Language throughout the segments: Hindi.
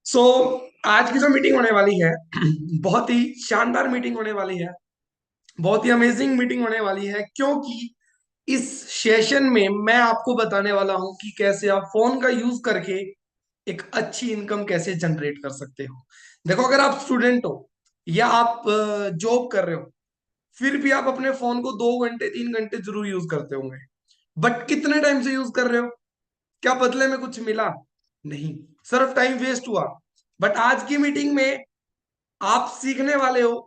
सो आज की जो मीटिंग होने वाली है बहुत ही शानदार मीटिंग होने वाली है। बहुत ही अमेजिंग मीटिंग होने वाली है क्योंकि इस सेशन में मैं आपको बताने वाला हूं कि कैसे आप फोन का यूज करके एक अच्छी इनकम कैसे जनरेट कर सकते हो। देखो, अगर आप स्टूडेंट हो या आप जॉब कर रहे हो, फिर भी आप अपने फोन को 2 घंटे 3 घंटे जरूर यूज करते होंगे। बट कितने टाइम से यूज कर रहे हो? क्या बदले में कुछ मिला? नहीं, सिर्फ टाइम वेस्ट हुआ। बट आज की मीटिंग में आप सीखने वाले हो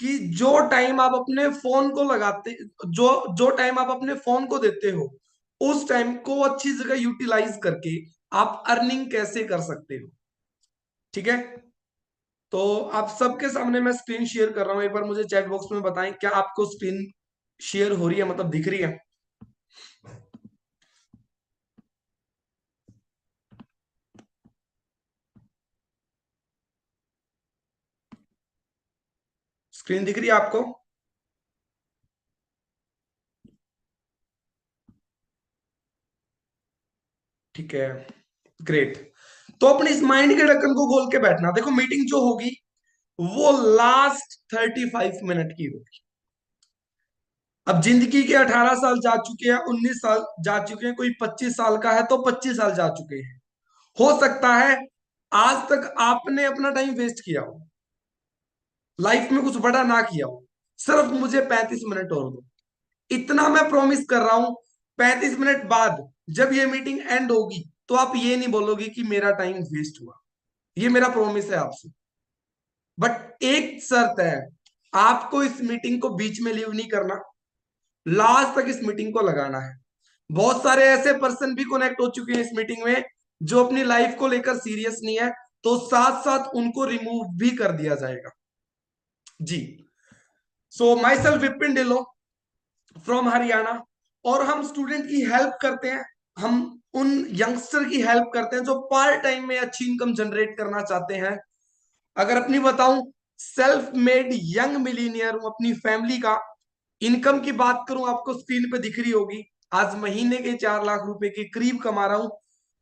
कि जो टाइम आप अपने फोन को लगाते, जो जो टाइम आप अपने फोन को देते हो, उस टाइम को अच्छी जगह यूटिलाइज करके आप अर्निंग कैसे कर सकते हो। ठीक है, तो आप सबके सामने मैं स्क्रीन शेयर कर रहा हूं। एक बार मुझे चैट बॉक्स में बताएं, क्या आपको स्क्रीन शेयर हो रही है, मतलब दिख रही है? स्क्रीन दिख रही है आपको? ठीक है, ग्रेट। तो अपने इस माइंड के ढक्कन को खोल के बैठना। देखो, मीटिंग जो होगी वो लास्ट 35 मिनट की होगी। अब जिंदगी के 18 साल जा चुके हैं, 19 साल जा चुके हैं, कोई 25 साल का है तो 25 साल जा चुके हैं। हो सकता है आज तक आपने अपना टाइम वेस्ट किया हो, लाइफ में कुछ बड़ा ना किया हो। सिर्फ मुझे 35 मिनट और दो, इतना मैं प्रॉमिस कर रहा हूं। 35 मिनट बाद जब ये मीटिंग एंड होगी तो आप ये नहीं बोलोगे कि मेरा टाइम वेस्ट हुआ। ये मेरा प्रॉमिस है आपसे। बट एक शर्त है, आपको इस मीटिंग को बीच में लीव नहीं करना, लास्ट तक इस मीटिंग को लगाना है। बहुत सारे ऐसे पर्सन भी कनेक्ट हो चुके हैं इस मीटिंग में जो अपनी लाइफ को लेकर सीरियस नहीं है, तो साथ साथ उनको रिमूव भी कर दिया जाएगा। जी। So myself Vipin Dhillon from Haryana, और हम स्टूडेंट की हेल्प करते हैं। हम उन यंगस्टर की हेल्प करते हैं जो पार्ट टाइम में अच्छी इनकम जनरेट करना चाहते हैं। अगर अपनी बताऊं, सेल्फ मेड यंग मिलीनियर हूं अपनी फैमिली का। इनकम की बात करूं, आपको स्क्रीन पे दिख रही होगी, आज महीने के 4 लाख रुपए के करीब कमा रहा हूं,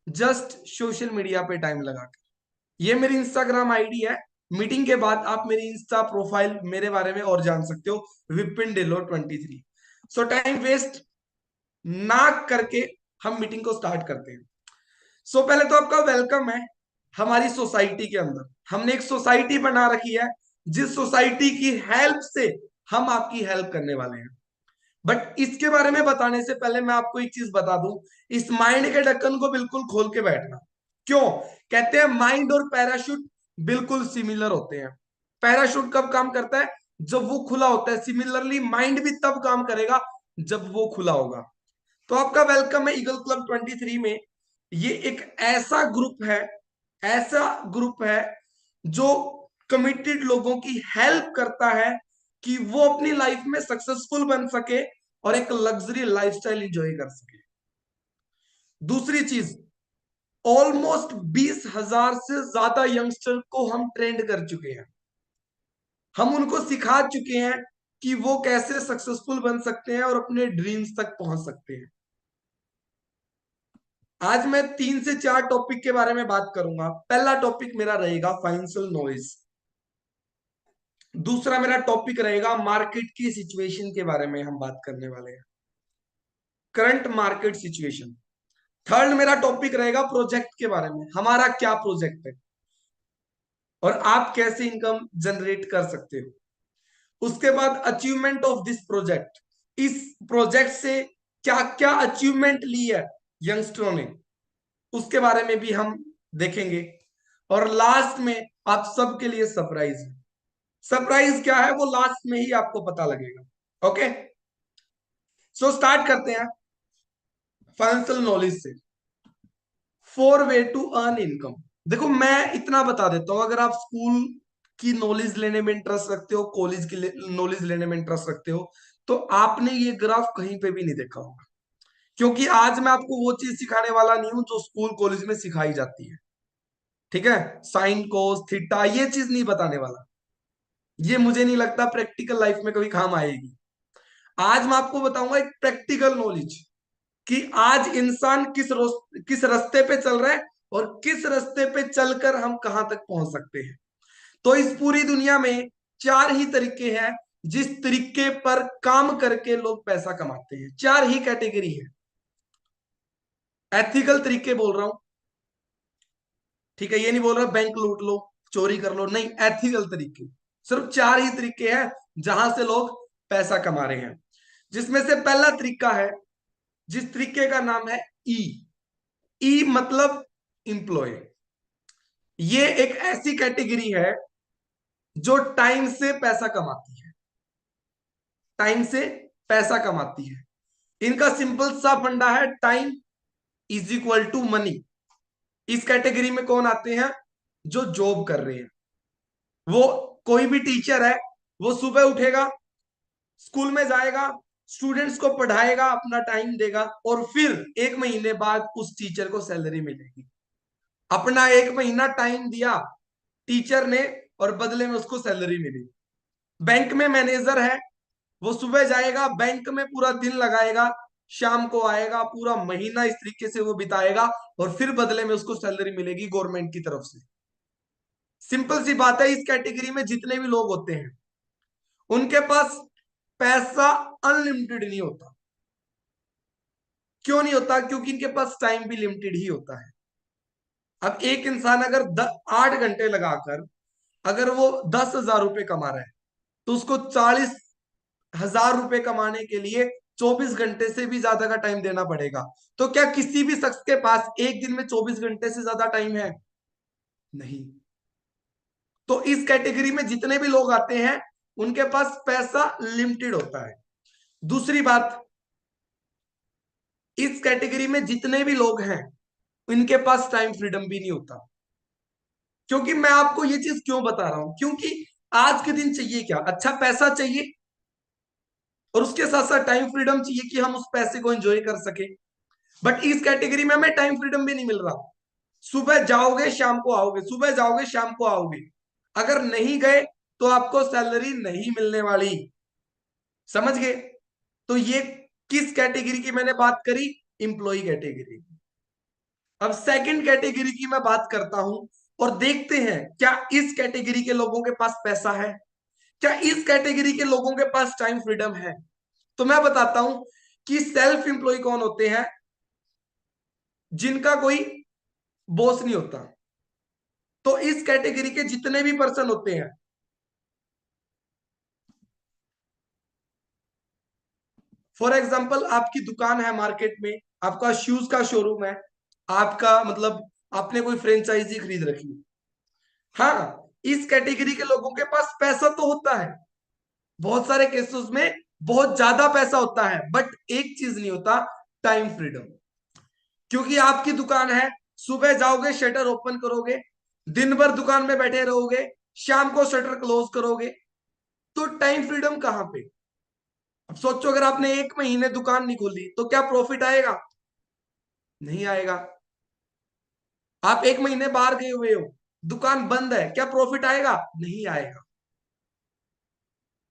जस्ट सोशल मीडिया पे टाइम लगाकर। ये मेरी इंस्टाग्राम आईडी है। मीटिंग के बाद आप मेरी इंस्टा प्रोफाइल, मेरे बारे में और जान सकते हो, विपिन डिलो 23। सो टाइम वेस्ट ना करके हम मीटिंग को स्टार्ट करते हैं। सो पहले तो आपका वेलकम है हमारी सोसाइटी के अंदर। हमने एक सोसाइटी बना रखी है जिस सोसाइटी की हेल्प से हम आपकी हेल्प करने वाले हैं। बट इसके बारे में बताने से पहले मैं आपको एक चीज बता दूं, इस माइंड के ढक्कन को बिल्कुल खोल के बैठना। क्यों? कहते हैं माइंड और पैराशूट बिल्कुल सिमिलर होते हैं। पैराशूट कब काम करता है? जब वो खुला होता है। सिमिलरली माइंड भी तब काम करेगा जब वो खुला होगा। तो आपका वेलकम है ईगल क्लब 23 में। ये एक ऐसा ग्रुप है, ऐसा ग्रुप है जो कमिटेड लोगों की हेल्प करता है कि वो अपनी लाइफ में सक्सेसफुल बन सके और एक लग्जरी लाइफस्टाइल एंजॉय कर सके। दूसरी चीज, ऑलमोस्ट 20,000 से ज्यादा यंगस्टर को हम ट्रेंड कर चुके हैं। हम उनको सिखा चुके हैं कि वो कैसे सक्सेसफुल बन सकते हैं और अपने ड्रीम्स तक पहुंच सकते हैं। आज मैं 3 से 4 टॉपिक के बारे में बात करूंगा। पहला टॉपिक मेरा रहेगा फाइनेंशियल नॉलेज। दूसरा मेरा टॉपिक रहेगा मार्केट की सिचुएशन के बारे में हम बात करने वाले हैं, करंट मार्केट सिचुएशन। थर्ड मेरा टॉपिक रहेगा प्रोजेक्ट के बारे में, हमारा क्या प्रोजेक्ट है और आप कैसे इनकम जनरेट कर सकते हो। उसके बाद अचीवमेंट ऑफ दिस प्रोजेक्ट, इस प्रोजेक्ट से क्या क्या अचीवमेंट ली है यंगस्टरों ने, उसके बारे में भी हम देखेंगे। और लास्ट में आप सबके लिए सरप्राइज है। सरप्राइज क्या है वो लास्ट में ही आपको पता लगेगा। ओके, सो स्टार्ट करते हैं फाइनेंशियल नॉलेज से। 4 वे टू अर्न इनकम। देखो, मैं इतना बता देता हूं, अगर आप स्कूल की नॉलेज लेने में इंटरेस्ट रखते हो, कॉलेज की नॉलेज लेने में इंटरेस्ट रखते हो, तो आपने ये ग्राफ कहीं पे भी नहीं देखा होगा। क्योंकि आज मैं आपको वो चीज सिखाने वाला नहीं हूं जो स्कूल कॉलेज में सिखाई जाती है। ठीक है, साइन कोस थीटा ये चीज नहीं बताने वाला। ये मुझे नहीं लगता प्रैक्टिकल लाइफ में कभी काम आएगी। आज मैं आपको बताऊंगा एक प्रैक्टिकल नॉलेज कि आज इंसान किस रास्ते पे चल रहा है और किस रास्ते पे चलकर हम कहां तक पहुंच सकते हैं। तो इस पूरी दुनिया में चार ही तरीके हैं जिस तरीके पर काम करके लोग पैसा कमाते हैं। चार ही कैटेगरी है। एथिकल तरीके बोल रहा हूं, ठीक है, ये नहीं बोल रहा बैंक लूट लो, चोरी कर लो, नहीं, एथिकल तरीके। सिर्फ चार ही तरीके हैं जहां से लोग पैसा कमा रहे हैं, जिसमें से पहला तरीका है, जिस तरीके का नाम है ई। ई मतलब इंप्लॉय। ये एक ऐसी कैटेगरी है जो टाइम से पैसा कमाती है, टाइम से पैसा कमाती है। इनका सिंपल सा फंडा है, time is equal to money. इस कैटेगरी में कौन आते हैं? जो जॉब कर रहे हैं। वो कोई भी टीचर है, वो सुबह उठेगा, स्कूल में जाएगा, स्टूडेंट्स को पढ़ाएगा, अपना टाइम देगा, और फिर एक महीने बाद उस टीचर को सैलरी मिलेगी। अपना एक महीना टाइम दिया टीचर ने और बदले में उसको सैलरी मिली। बैंक में मैनेजर है, वो सुबह जाएगा, बैंक में पूरा दिन लगाएगा, शाम को आएगा, पूरा महीना इस तरीके से वो बिताएगा, और फिर बदले में उसको सैलरी मिलेगी गवर्नमेंट की तरफ से। सिंपल सी बात है, इस कैटेगरी में जितने भी लोग होते हैं उनके पास पैसा अनलिमिटेड नहीं होता। क्यों नहीं होता? क्योंकि इनके पास टाइम भी लिमिटेड ही होता है। अब एक इंसान अगर 8 घंटे लगाकर अगर वो 10,000 रुपए कमा रहा है, तो उसको 40,000 रुपए कमाने के लिए 24 घंटे से भी ज्यादा का टाइम देना पड़ेगा। तो क्या किसी भी शख्स के पास एक दिन में 24 घंटे से ज्यादा टाइम है? नहीं। तो इस कैटेगरी में जितने भी लोग आते हैं उनके पास पैसा लिमिटेड होता है। दूसरी बात, इस कैटेगरी में जितने भी लोग हैं इनके पास टाइम फ्रीडम भी नहीं होता। क्योंकि मैं आपको ये चीज क्यों बता रहा हूं, क्योंकि आज के दिन चाहिए क्या? अच्छा पैसा चाहिए, और उसके साथ साथ टाइम फ्रीडम चाहिए कि हम उस पैसे को एंजॉय कर सके। बट इस कैटेगरी में हमें टाइम फ्रीडम भी नहीं मिल रहा। सुबह जाओगे शाम को आओगे, सुबह जाओगे शाम को आओगे, अगर नहीं गए तो आपको सैलरी नहीं मिलने वाली। समझ गए? तो ये किस कैटेगरी की मैंने बात करी? Employee category. अब सेकंड कैटेगरी की मैं बात करता हूं, और देखते हैं क्या इस कैटेगरी के लोगों के पास पैसा है, क्या इस कैटेगरी के लोगों के पास टाइम फ्रीडम है। तो मैं बताता हूं कि सेल्फ एम्प्लॉय कौन होते हैं। जिनका कोई बॉस नहीं होता। तो इस कैटेगरी के जितने भी पर्सन होते हैं, फॉर एग्जाम्पल आपकी दुकान है मार्केट में, आपका शूज का शोरूम है, आपका मतलब आपने कोई फ्रेंचाइजी खरीद रखी है। हाँ, इस कैटेगरी के लोगों के पास पैसा तो होता है, बहुत सारे केसेस में बहुत ज्यादा पैसा होता है, बट एक चीज नहीं होता, टाइम फ्रीडम। क्योंकि आपकी दुकान है, सुबह जाओगे शटर ओपन करोगे, दिन भर दुकान में बैठे रहोगे, शाम को शटर क्लोज करोगे, तो टाइम फ्रीडम कहां पे? अब सोचो, अगर आपने एक महीने दुकान नहीं खोली तो क्या प्रॉफिट आएगा? नहीं आएगा। आप एक महीने बाहर गए हुए हो, दुकान बंद है, क्या प्रॉफिट आएगा? नहीं आएगा।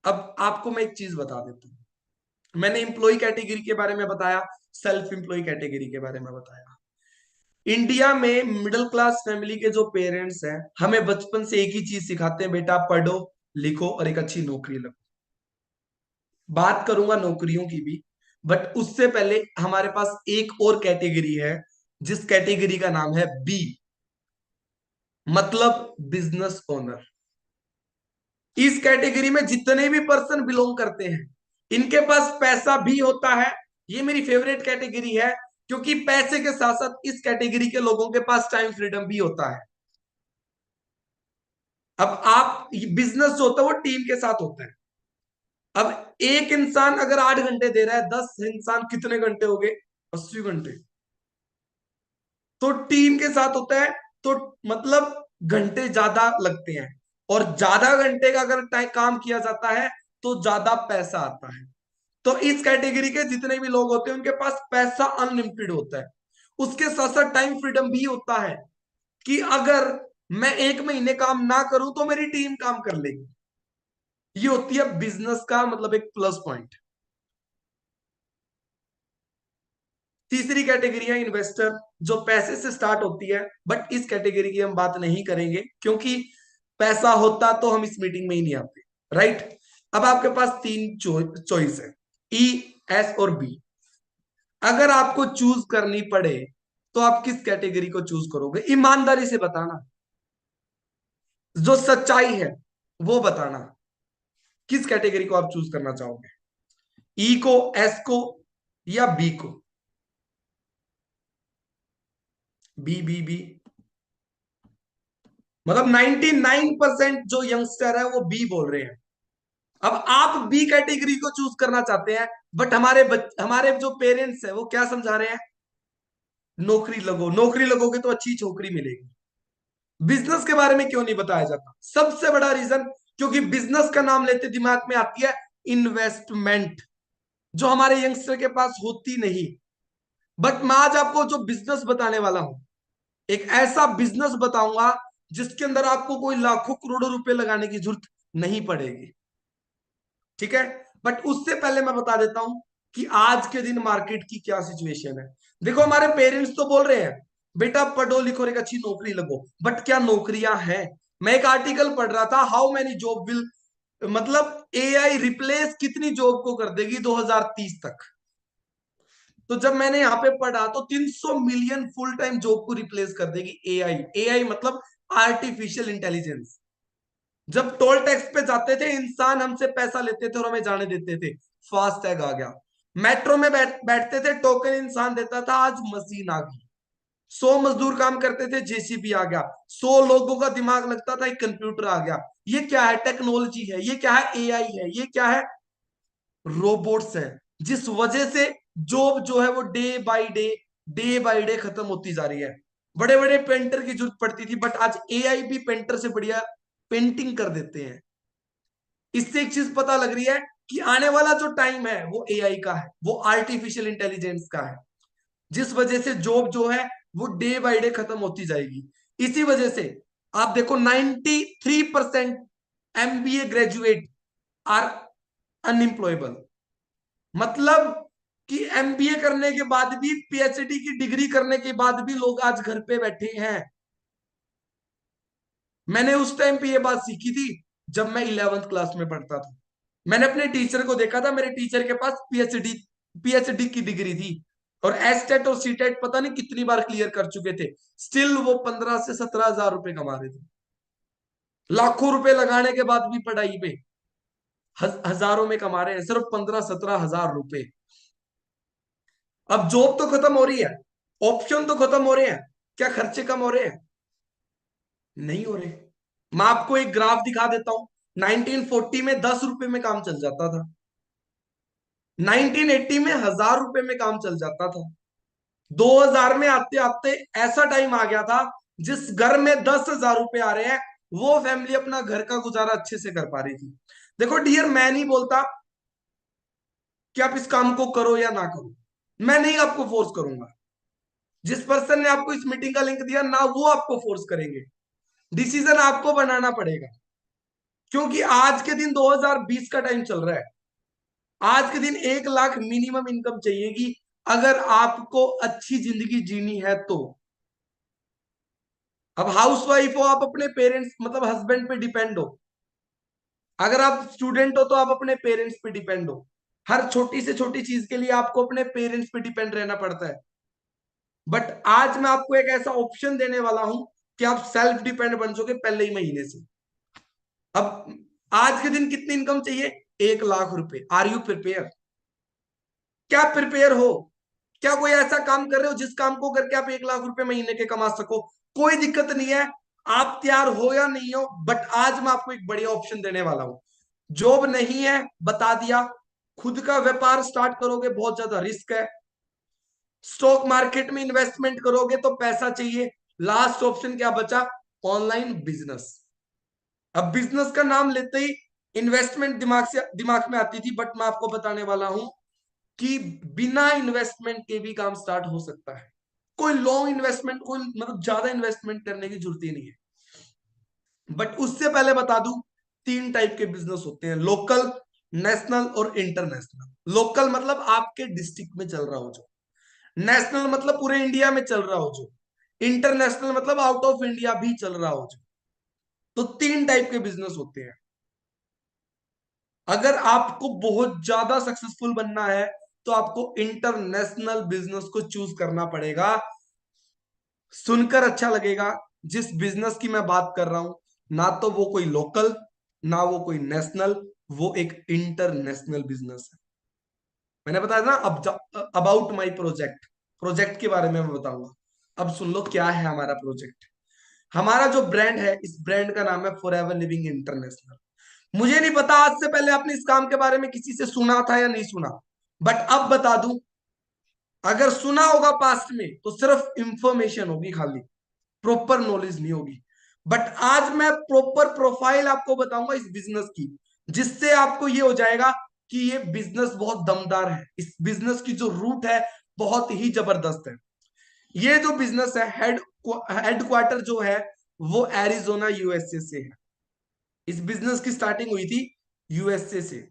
अब आपको मैं एक चीज बता देता हूं। मैंने इंप्लॉय कैटेगरी के बारे में बताया, सेल्फ इंप्लॉय कैटेगरी के बारे में बताया। इंडिया में मिडिल क्लास फैमिली के जो पेरेंट्स हैं, हमें बचपन से एक ही चीज सिखाते हैं, बेटा पढ़ो लिखो और एक अच्छी नौकरी लगो। बात करूंगा नौकरियों की भी, बट उससे पहले हमारे पास एक और कैटेगरी है, जिस कैटेगरी का नाम है बी, मतलब बिजनेस ओनर। इस कैटेगरी में जितने भी पर्सन बिलोंग करते हैं इनके पास पैसा भी होता है। ये मेरी फेवरेट कैटेगरी है, क्योंकि पैसे के साथ साथ इस कैटेगरी के लोगों के पास टाइम फ्रीडम भी होता है। अब आप, बिजनेस जो होता है वो टीम के साथ होता है। अब एक इंसान अगर 8 घंटे दे रहा है, 10 इंसान कितने घंटे हो गए? 80 घंटे। तो टीम के साथ होता है, तो मतलब घंटे ज्यादा लगते हैं, और ज्यादा घंटे का अगर टाइम काम किया जाता है तो ज्यादा पैसा आता है। तो इस कैटेगरी के जितने भी लोग होते हैं उनके पास पैसा अनलिमिटेड होता है। उसके साथ साथ टाइम फ्रीडम भी होता है, कि अगर मैं एक महीने काम ना करूं तो मेरी टीम काम कर लेगी। ये होती है बिजनेस का मतलब एक प्लस पॉइंट। तीसरी कैटेगरी है इन्वेस्टर, जो पैसे से स्टार्ट होती है, बट इस कैटेगरी की हम बात नहीं करेंगे क्योंकि पैसा होता तो हम इस मीटिंग में ही नहीं आते, राइट। अब आपके पास तीन चॉइस है, ई, एस और बी। अगर आपको चूज करनी पड़े तो आप किस कैटेगरी को चूज करोगे? ईमानदारी से बताना, जो सच्चाई है वो बताना, किस कैटेगरी को आप चूज करना चाहोगे, ई को, एस को, या बी को? बी मतलब 99% जो यंगस्टर है वो बी बोल रहे हैं। अब आप बी कैटेगरी को चूज करना चाहते हैं, बट हमारे जो पेरेंट्स है वो क्या समझा रहे हैं? नौकरी लगो, नौकरी लगोगे तो अच्छी छोकरी मिलेगी। बिजनेस के बारे में क्यों नहीं बताया जाता? सबसे बड़ा रीजन, क्योंकि बिजनेस का नाम लेते दिमाग में आती है इन्वेस्टमेंट, जो हमारे यंगस्टर के पास होती नहीं। बट मैं आज आपको जो बिजनेस बताने वाला हूं, एक ऐसा बिजनेस बताऊंगा जिसके अंदर आपको कोई लाखों करोड़ों रुपए लगाने की जरूरत नहीं पड़ेगी, ठीक है। बट उससे पहले मैं बता देता हूं कि आज के दिन मार्केट की क्या सिचुएशन है। देखो, हमारे पेरेंट्स तो बोल रहे हैं बेटा पढ़ो लिखो और एक अच्छी नौकरी लगो, बट क्या नौकरियां हैं? मैं एक आर्टिकल पढ़ रहा था, हाउ मेनी जॉब विल, मतलब एआई रिप्लेस कितनी जॉब को कर देगी 2030 तक। तो जब मैंने यहां पे पढ़ा तो 300 मिलियन फुल टाइम जॉब को रिप्लेस कर देगी एआई। एआई मतलब आर्टिफिशियल इंटेलिजेंस। जब टोल टैक्स पे जाते थे इंसान हमसे पैसा लेते थे और हमें जाने देते थे, फास्ट टैग आ गया। मेट्रो में बैठते थे, टोकन इंसान देता था, आज मशीन आ गई। 100 मजदूर काम करते थे, जेसीबी आ गया। 100 लोगों का दिमाग लगता था, एक कंप्यूटर आ गया। ये क्या है? टेक्नोलॉजी है। ये क्या है? एआई है। ये क्या है? रोबोट्स है। जिस वजह से जॉब जो है वो डे बाय डे खत्म होती जा रही है। बड़े बड़े पेंटर की जरूरत पड़ती थी, बट आज एआई भी पेंटर से बढ़िया पेंटिंग कर देते हैं। इससे एक चीज पता लग रही है कि आने वाला जो टाइम है वो एआई का है, वो आर्टिफिशियल इंटेलिजेंस का है, जिस वजह से जॉब जो है वो डे बाय डे खत्म होती जाएगी। इसी वजह से आप देखो 93% एमबीए ग्रेजुएट आर अनएम्प्लॉयबल। मतलब कि एमबीए करने के बाद भी, पीएचडी की डिग्री करने के बाद भी लोग आज घर पे बैठे हैं। मैंने उस टाइम पे ये बात सीखी थी जब मैं 11th क्लास में पढ़ता था। मैंने अपने टीचर को देखा था, मेरे टीचर के पास पीएचडी की डिग्री थी, और एसटेट और सीटेट पता नहीं कितनी बार क्लियर कर चुके थे। स्टिल वो 15 से 17 हजार रुपए कमा रहे थे, लाखों रुपए लगाने के बाद भी पढ़ाई पे हजारों में कमा रहे हैं, सिर्फ 15-17 हजार रुपए। अब जॉब तो खत्म हो रही है, ऑप्शन तो खत्म हो रहे हैं, क्या खर्चे कम हो रहे हैं? नहीं हो रहे। मैं आपको एक ग्राफ दिखा देता हूं। 1940 में 10 रुपए में काम चल जाता था, 1980 में 1000 रुपए में काम चल जाता था, 2000 में आते आते ऐसा टाइम आ गया था जिस घर में 10 हजार रुपए आ रहे हैं वो फैमिली अपना घर का गुजारा अच्छे से कर पा रही थी। देखो डियर, मैं नहीं बोलता कि आप इस काम को करो या ना करो, मैं नहीं आपको फोर्स करूंगा। जिस पर्सन ने आपको इस मीटिंग का लिंक दिया ना, वो आपको फोर्स करेंगे। डिसीजन आपको बनाना पड़ेगा, क्योंकि आज के दिन 2020 का टाइम चल रहा है। आज के दिन 1 लाख मिनिमम इनकम चाहिएगी अगर आपको अच्छी जिंदगी जीनी है तो। अब हाउस वाइफ हो, आप अपने पेरेंट्स मतलब हस्बैंड पे डिपेंड हो। अगर आप स्टूडेंट हो तो आप अपने पेरेंट्स पे डिपेंड हो। हर छोटी से छोटी चीज के लिए आपको अपने पेरेंट्स पे डिपेंड रहना पड़ता है। बट आज मैं आपको एक ऐसा ऑप्शन देने वाला हूं कि आप सेल्फ डिपेंड बन जाओगे पहले ही महीने से। अब आज के दिन कितनी इनकम चाहिए? 1 लाख रुपए। Are you prepare? क्या प्रिपेयर हो? क्या कोई ऐसा काम कर रहे हो जिस काम को करके आप 1 लाख रुपए महीने के कमा सको? कोई दिक्कत नहीं है, आप तैयार हो या नहीं हो, बट आज मैं आपको एक बढ़िया ऑप्शन देने वाला हूं। जॉब नहीं है, बता दिया। खुद का व्यापार स्टार्ट करोगे, बहुत ज्यादा रिस्क है। स्टॉक मार्केट में इन्वेस्टमेंट करोगे तो पैसा चाहिए। लास्ट ऑप्शन क्या बचा? Online business. अब बिजनेस का नाम लेते ही इन्वेस्टमेंट दिमाग में आती थी, बट मैं आपको बताने वाला हूं कि बिना इन्वेस्टमेंट के भी काम स्टार्ट हो सकता है। कोई लॉन्ग इन्वेस्टमेंट, कोई मतलब ज्यादा इन्वेस्टमेंट करने की जरूरत ही नहीं है। बट उससे पहले बता दूं, 3 टाइप के बिजनेस होते हैं, लोकल, नेशनल और इंटरनेशनल। लोकल मतलब आपके डिस्ट्रिक्ट में चल रहा हो जो, नेशनल मतलब पूरे इंडिया में चल रहा हो जो, इंटरनेशनल मतलब आउट ऑफ इंडिया भी चल रहा हो जो। तो तीन टाइप के बिजनेस होते हैं। अगर आपको बहुत ज्यादा सक्सेसफुल बनना है तो आपको इंटरनेशनल बिजनेस को चूज करना पड़ेगा। सुनकर अच्छा लगेगा, जिस बिजनेस की मैं बात कर रहा हूं, ना तो वो कोई लोकल, ना वो कोई नेशनल, वो एक इंटरनेशनल बिजनेस है। मैंने बताया ना अब अबाउट माई प्रोजेक्ट, प्रोजेक्ट के बारे में मैं बताऊंगा। अब सुन लो क्या है हमारा प्रोजेक्ट। हमारा जो ब्रांड है, इस ब्रांड का नाम है फॉरएवर लिविंग इंटरनेशनल। मुझे नहीं पता आज से पहले आपने इस काम के बारे में किसी से सुना था या नहीं सुना, बट अब बता दूं, अगर सुना होगा पास्ट में तो सिर्फ इंफॉर्मेशन होगी खाली, प्रॉपर नॉलेज नहीं होगी। बट आज मैं प्रॉपर प्रोफाइल आपको बताऊंगा इस बिजनेस की, जिससे आपको ये हो जाएगा कि ये बिजनेस बहुत दमदार है, इस बिजनेस की जो रूट है बहुत ही जबरदस्त है। ये जो बिजनेस है, हेडक्वार्टर जो है वो एरिजोना यूएसए से है। इस बिजनेस की स्टार्टिंग हुई थी यूएसए से,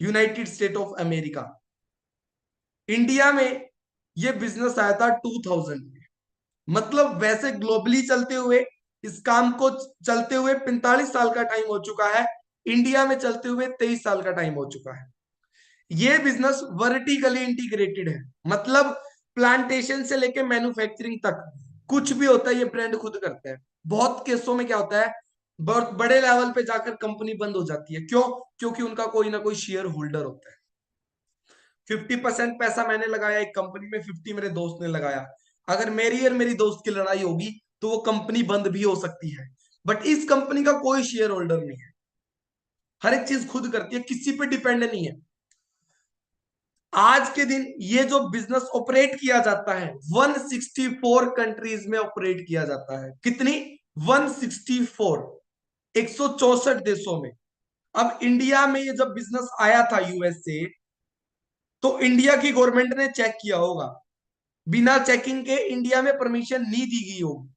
United state of America. India में ये बिजनेस आया था 2000 में। मतलब वैसे ग्लोबली चलते हुए इस काम को चलते हुए 45 साल का टाइम हो चुका है, इंडिया में चलते हुए 23 साल का टाइम हो चुका है। ये बिजनेस वर्टिकली इंटीग्रेटेड है, मतलब प्लांटेशन से लेके मैन्युफैक्चरिंग तक कुछ भी होता है ये ब्रांड खुद करता है। बहुत केसों में क्या होता है, बहुत बड़े लेवल पे जाकर कंपनी बंद हो जाती है। क्यों? क्योंकि उनका कोई ना कोई शेयर होल्डर होता है। 50% पैसा मैंने लगाया एक कंपनी में, 50 मेरे दोस्त ने लगाया। अगर मेरी और मेरी दोस्त की लड़ाई होगी तो वो कंपनी बंद भी हो सकती है, बट इस कंपनी का कोई शेयर होल्डर नहीं है। हर एक चीज खुद करती है, किसी पे डिपेंड नहीं है। आज के दिन ये जो बिजनेस ऑपरेट किया जाता है 164 कंट्रीज में ऑपरेट किया जाता है। कितनी? 164, 164 देशों में। अब इंडिया में ये जब बिजनेस आया था यूएस से, तो इंडिया की गवर्नमेंट ने चेक किया होगा, बिना चेकिंग के इंडिया में परमिशन नहीं दी गई होगी।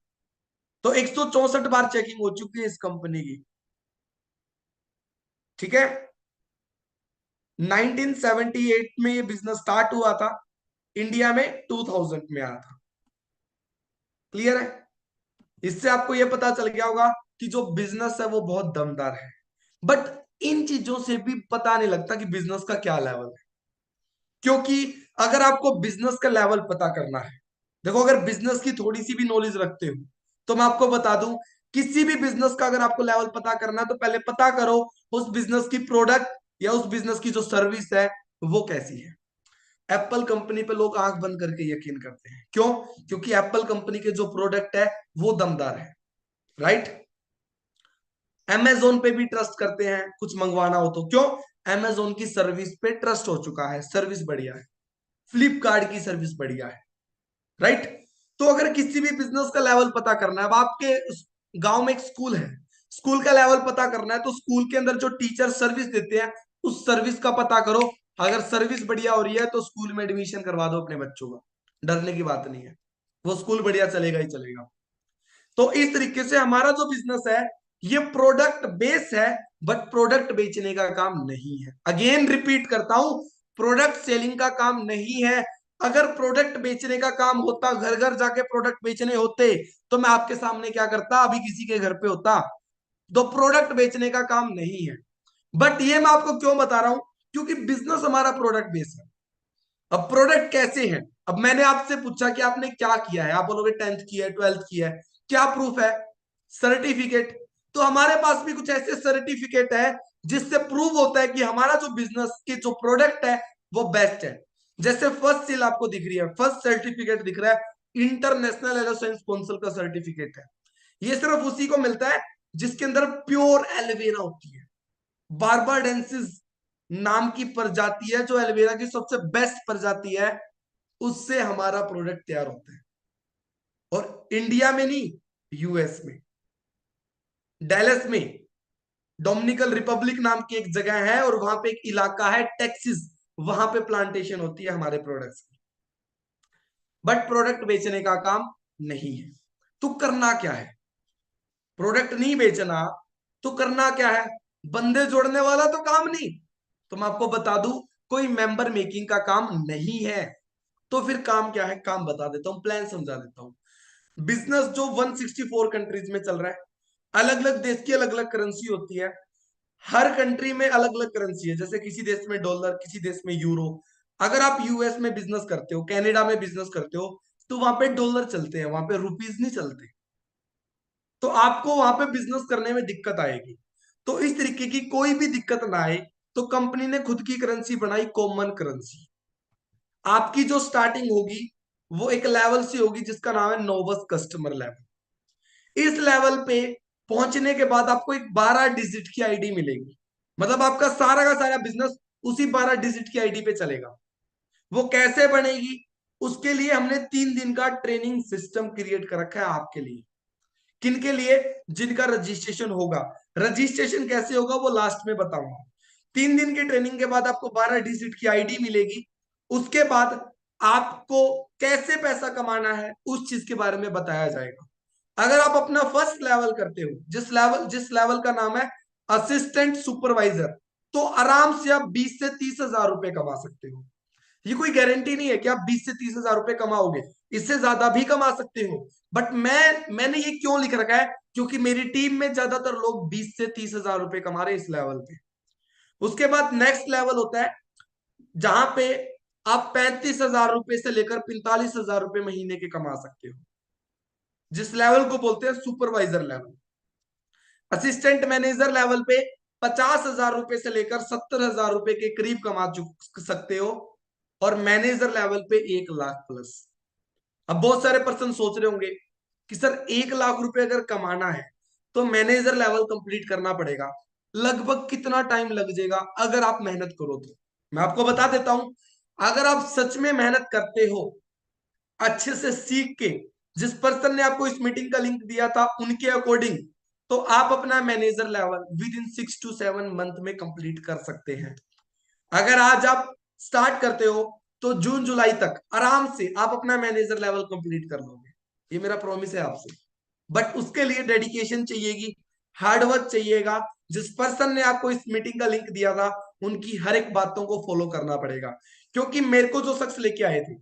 तो 164 बार चेकिंग हो चुकी है इस कंपनी की। ठीक है। 1978 में ये बिजनेस स्टार्ट हुआ था, इंडिया में 2000 में आया था। क्लियर है? इससे आपको यह पता चल गया होगा कि जो बिजनेस है वो बहुत दमदार है। बट इन चीजों से भी पता नहीं लगता कि बिजनेस का क्या लेवल है। क्योंकि अगर आपको बिजनेस का लेवल पता करना है, देखो अगर बिजनेस की थोड़ी सी भी नॉलेज रखते हो तो मैं आपको बता दूं, किसी भी बिजनेस का अगर आपको लेवल पता करना है तो पहले पता करो उस बिजनेस की प्रोडक्ट या उस बिजनेस की जो सर्विस है वो कैसी है। एप्पल कंपनी पे लोग आंख बंद करके यकीन करते हैं। क्यों? क्योंकि एप्पल कंपनी के जो प्रोडक्ट है वो दमदार है। राइट? अमेजोन पे भी ट्रस्ट करते हैं कुछ मंगवाना हो तो। क्यों? अमेजोन की सर्विस पे ट्रस्ट हो चुका है, सर्विस बढ़िया है। फ्लिपकार्ट की सर्विस बढ़िया है। राइट? तो अगर किसी भी बिजनेस का लेवल पता करना है, अब आपके गांव में एक स्कूल है, स्कूल का लेवल पता करना है तो स्कूल के अंदर जो टीचर सर्विस देते हैं उस सर्विस का पता करो। अगर सर्विस बढ़िया हो रही है तो स्कूल में एडमिशन करवा दो अपने बच्चों का, डरने की बात नहीं है, वो स्कूल बढ़िया चलेगा ही चलेगा। तो इस तरीके से हमारा जो बिजनेस है ये प्रोडक्ट बेस है, बट प्रोडक्ट बेचने का काम नहीं है। अगेन रिपीट करता हूं, प्रोडक्ट सेलिंग का काम नहीं है। अगर प्रोडक्ट बेचने का काम होता, घर घर जाके प्रोडक्ट बेचने होते, तो मैं आपके सामने क्या करता, अभी किसी के घर पे होता। तो प्रोडक्ट बेचने का काम नहीं है। बट ये मैं आपको क्यों बता रहा हूं, क्योंकि बिजनेस हमारा प्रोडक्ट बेस है। अब प्रोडक्ट कैसे है? अब मैंने आपसे पूछा कि आपने क्या किया है, आप बोलोगे 10th किया है, 12th किया है। क्या प्रूफ है? सर्टिफिकेट। तो हमारे पास भी कुछ ऐसे सर्टिफिकेट है जिससे प्रूव होता है कि हमारा जो बिजनेस के जो प्रोडक्ट है वो बेस्ट है। जैसे फर्स्ट सील आपको दिख रही है, फर्स्ट सर्टिफिकेट दिख रहा है, इंटरनेशनल एलोसेंस काउंसिल का सर्टिफिकेट है। ये सिर्फ उसी को मिलता है जिसके अंदर प्योर एलोवेरा होती है। बारबाडेंसिस नाम की प्रजाति है जो एलोवेरा की सबसे बेस्ट प्रजाति है, उससे हमारा प्रोडक्ट तैयार होता है। और इंडिया में नहीं, यूएस में, डेलस में, डोमिनिकन रिपब्लिक नाम की एक जगह है और वहां पे एक इलाका है टेक्सिस, वहां पे प्लांटेशन होती है हमारे प्रोडक्ट्स की। बट प्रोडक्ट बेचने का काम नहीं है। तो करना क्या है? प्रोडक्ट नहीं बेचना तो करना क्या है? बंदे जोड़ने वाला तो काम नहीं। तो मैं आपको बता दूं, कोई मेंबर मेकिंग का काम नहीं है। तो फिर काम क्या है, काम बता देता हूँ, प्लान समझा देता हूँ। बिजनेस जो 164 कंट्रीज में चल रहा है, अलग अलग देश की अलग अलग करेंसी होती है, हर कंट्री में अलग अलग करेंसी है, जैसे किसी देश में डॉलर, किसी देश में यूरो। अगर आप यूएस में बिजनेस करते हो, कनाडा में बिजनेस करते हो, तो वहां पे डॉलर चलते हैं, वहां पे रुपीज नहीं चलते। तो आपको वहां पे बिजनेस करने में दिक्कत आएगी। तो इस तरीके की कोई भी दिक्कत ना आए, तो कंपनी ने खुद की करेंसी बनाई, कॉमन करेंसी। आपकी जो स्टार्टिंग होगी वो एक लेवल से होगी जिसका नाम है नोवस कस्टमर लेवल। इस लेवल पे पहुंचने के बाद आपको एक 12 डिजिट की आईडी मिलेगी। मतलब आपका सारा का सारा बिजनेस उसी 12 डिजिट की आईडी पे चलेगा। वो कैसे बनेगी, उसके लिए हमने 3 दिन का ट्रेनिंग सिस्टम क्रिएट कर रखा है आपके लिए। किनके लिए, जिनका रजिस्ट्रेशन होगा। रजिस्ट्रेशन कैसे होगा वो लास्ट में बताऊंगा। 3 दिन की ट्रेनिंग के बाद आपको 12 डिजिट की आईडी मिलेगी। उसके बाद आपको कैसे पैसा कमाना है उस चीज के बारे में बताया जाएगा। अगर आप अपना फर्स्ट लेवल करते हो, जिस लेवल का नाम है असिस्टेंट सुपरवाइजर, तो आराम से आप 20 से 30 हजार रुपए कमा सकते हो। ये कोई गारंटी नहीं है कि आप 20 से 30 हजार रुपए कमाओगे, इससे ज्यादा भी कमा सकते हो। बट मैंने ये क्यों लिख रखा है, क्योंकि मेरी टीम में ज्यादातर लोग 20 से 30 हजार रुपए कमा रहे हैं इस लेवल पे। उसके बाद नेक्स्ट लेवल होता है जहां पे आप 35 हजार रुपए से लेकर 45 हजार रुपए महीने के कमा सकते हो, जिस लेवल को बोलते हैं supervisor level. Assistant manager level पे 50 हजार रुपए से लेकर 70 हजार रुपए के करीब कमा चुक सकते हो, और मैनेजर लेवल पे 1 लाख प्लस। अब बहुत सारे पर्सन सोच रहे होंगे कि सर 1 लाख रुपए अगर कमाना है तो मैनेजर लेवल कंप्लीट करना पड़ेगा, लगभग कितना टाइम लग जाएगा अगर आप मेहनत करो तो। मैं आपको बता देता हूं, अगर आप सच में मेहनत करते हो, अच्छे से सीख के, जिस पर्सन ने आपको इस मीटिंग का लिंक दिया था उनके अकॉर्डिंग, तो आप अपना manager level with in 6 to 7 month में कंप्लीट कर सकते हैं। अगर आज आप स्टार्ट करते हो तो जून जुलाई तक आराम से आप अपना मैनेजर लेवल कंप्लीट कर लोगे, ये मेरा प्रॉमिस है आपसे। बट उसके लिए डेडिकेशन चाहिएगी, हार्डवर्क चाहिएगा। जिस पर्सन ने आपको इस मीटिंग का लिंक दिया था उनकी हर एक बातों को फॉलो करना पड़ेगा। क्योंकि मेरे को जो शख्स लेके आए थे,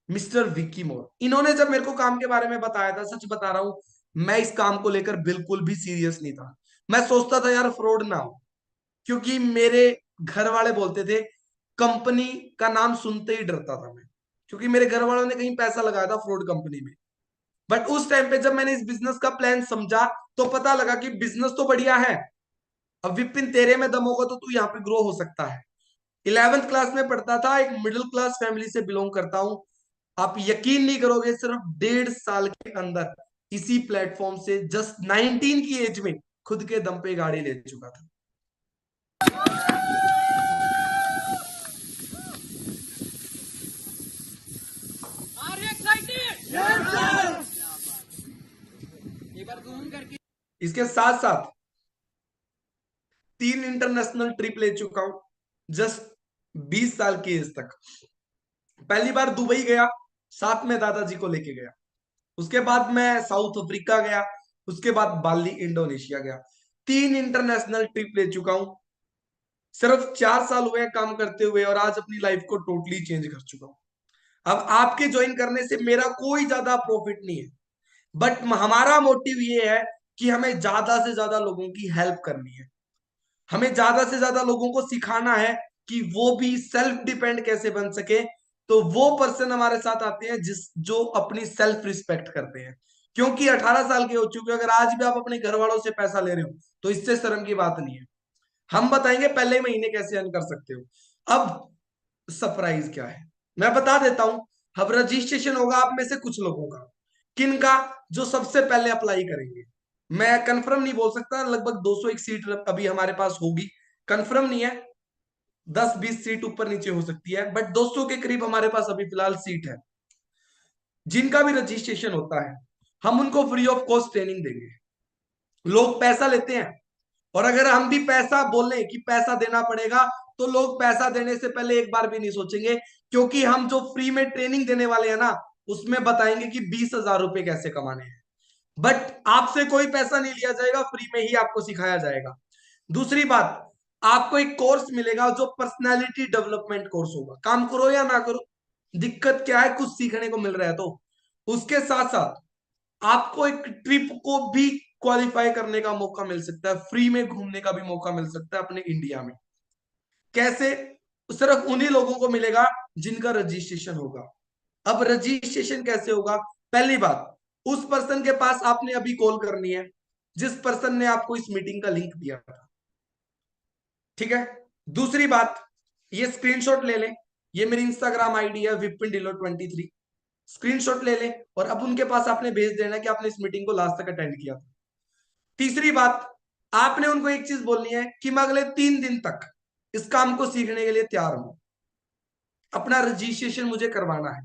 मिस्टर विक्की मोर, इन्होंने जब मेरे को काम के बारे में बताया था, सच बता रहा हूं, मैं इस काम को लेकर बिल्कुल भी सीरियस नहीं था। मैं सोचता था यार फ्रॉड ना हो, क्योंकि मेरे घर वाले बोलते थे, कंपनी का नाम सुनते ही डरता था मैं, क्योंकि मेरे घर वालों ने कहीं पैसा लगाया था फ्रॉड कंपनी में। बट उस टाइम पे जब मैंने इस बिजनेस का प्लान समझा, तो पता लगा कि बिजनेस तो बढ़िया है। अब विपिन तेरे में दम होगा तो तू यहाँ पे ग्रो हो सकता है। 11th क्लास में पढ़ता था, एक मिडिल क्लास फैमिली से बिलोंग करता हूं। आप यकीन नहीं करोगे, सिर्फ 1.5 साल के अंदर इसी प्लेटफॉर्म से जस्ट 19 की एज में खुद के दम पे गाड़ी ले चुका था। इसके साथ साथ 3 इंटरनेशनल ट्रिप ले चुका हूं जस्ट 20 साल की एज तक। पहली बार दुबई गया, साथ में दादाजी को लेके गया। उसके बाद मैं साउथ अफ्रीका गया, उसके बाद बाली इंडोनेशिया गया। 3 इंटरनेशनल ट्रिप ले चुका हूं। सिर्फ 4 साल हुए हैं काम करते हुए, और आज अपनी लाइफ को टोटली चेंज कर चुका हूं। अब आपके ज्वाइन करने से मेरा कोई ज्यादा प्रॉफिट नहीं है, बट हमारा मोटिव ये है कि हमें ज्यादा से ज्यादा लोगों की हेल्प करनी है। हमें ज्यादा से ज्यादा लोगों को सिखाना है कि वो भी सेल्फ डिपेंड कैसे बन सके। तो वो पर्सन हमारे साथ आते हैं जो अपनी सेल्फ रिस्पेक्ट करते हैं। क्योंकि 18 साल के हो चुके हो, अगर आज भी आप अपने घर वालों से पैसा ले रहे हो तो इससे शर्म की बात नहीं है। हम बताएंगे पहले महीने कैसे अर्न कर सकते हो। अब सरप्राइज क्या है मैं बता देता हूं। अब रजिस्ट्रेशन होगा आप में से कुछ लोगों का, किन का, जो सबसे पहले अप्लाई करेंगे। मैं कंफर्म नहीं बोल सकता, लगभग 201 सीट अभी हमारे पास होगी, कंफर्म नहीं है, 10-20 सीट ऊपर नीचे हो सकती है, बट 200 के करीब हमारे पास अभी फिलहाल सीट है। जिनका भी रजिस्ट्रेशन होता है हम उनको फ्री ऑफ कॉस्ट ट्रेनिंग देंगे। लोग पैसा लेते हैं, और अगर हम भी पैसा बोले कि पैसा देना पड़ेगा, तो लोग पैसा देने से पहले एक बार भी नहीं सोचेंगे। क्योंकि हम जो फ्री में ट्रेनिंग देने वाले हैं ना, उसमें बताएंगे कि 20 हजार रुपए कैसे कमाने हैं। बट आपसे कोई पैसा नहीं लिया जाएगा, फ्री में ही आपको सिखाया जाएगा। दूसरी बात, आपको एक कोर्स मिलेगा जो पर्सनालिटी डेवलपमेंट कोर्स होगा। काम करो या ना करो, दिक्कत क्या है, कुछ सीखने को मिल रहा है। तो उसके साथ साथ आपको एक ट्रिप को भी क्वालिफाई करने का मौका मिल सकता है, फ्री में घूमने का भी मौका मिल सकता है अपने इंडिया में। कैसे? सिर्फ उन्हीं लोगों को मिलेगा जिनका रजिस्ट्रेशन होगा। अब रजिस्ट्रेशन कैसे होगा? पहली बात, उस पर्सन के पास आपने अभी कॉल करनी है जिस पर्सन ने आपको इस मीटिंग का लिंक दिया था। ठीक है। दूसरी बात, ये स्क्रीनशॉट ले लें, ये मेरी इंस्टाग्राम आईडी है विपिन डिलो 23। स्क्रीनशॉट ले लें और अब उनके पास आपने भेज देना कि आपने इस मीटिंग को लास्ट तक अटेंड किया था। तीसरी बात, आपने उनको एक चीज बोलनी है कि मैं अगले 3 दिन तक इस काम को सीखने के लिए तैयार हूं, अपना रजिस्ट्रेशन मुझे करवाना है।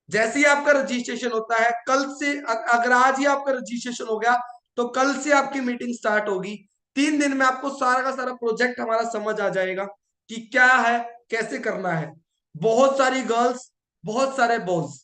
जैसे ही आपका रजिस्ट्रेशन होता है, कल से अगर आज ही आपका रजिस्ट्रेशन हो गया तो कल से आपकी मीटिंग स्टार्ट होगी। 3 दिन में आपको सारा का सारा प्रोजेक्ट हमारा समझ आ जाएगा कि क्या है, कैसे करना है। बहुत सारी गर्ल्स, बहुत सारे boys,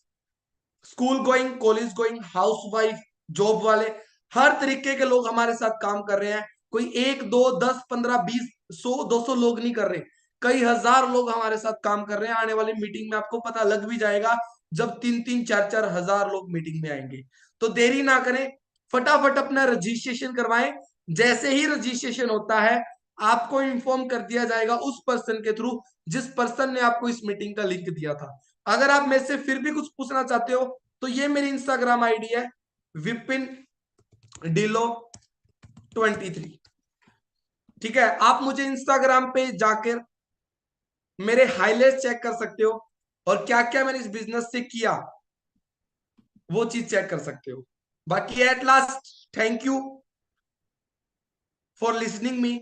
school going, college going, house wife, job वाले, हर तरीके के लोग हमारे साथ काम कर रहे हैं। कोई 1 2 10 15 20 100 200 लोग नहीं कर रहे, कई हजार लोग हमारे साथ काम कर रहे हैं। आने वाली मीटिंग में आपको पता लग भी जाएगा जब 3 3 4 4 हजार लोग मीटिंग में आएंगे। तो देरी ना करें, फटाफट अपना रजिस्ट्रेशन करवाएं। जैसे ही रजिस्ट्रेशन होता है आपको इन्फॉर्म कर दिया जाएगा उस पर्सन के थ्रू जिस पर्सन ने आपको इस मीटिंग का लिंक दिया था। अगर आप मेरे से फिर भी कुछ पूछना चाहते हो तो ये मेरी इंस्टाग्राम आईडी है विपिन डिलो 23। ठीक है, आप मुझे इंस्टाग्राम पे जाकर मेरे हाईलाइट चेक कर सकते हो और क्या क्या मैंने इस बिजनेस से किया वो चीज चेक कर सकते हो। बाकी at last, thank you for listening me.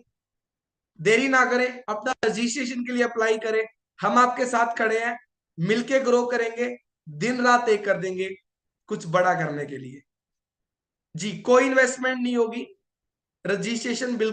देरी ना करें, अपना रजिस्ट्रेशन के लिए अप्लाई करें। हम आपके साथ खड़े हैं, मिलके ग्रो करेंगे, दिन रात एक कर देंगे कुछ बड़ा करने के लिए। जी, कोई इन्वेस्टमेंट नहीं होगी, रजिस्ट्रेशन बिल्कुल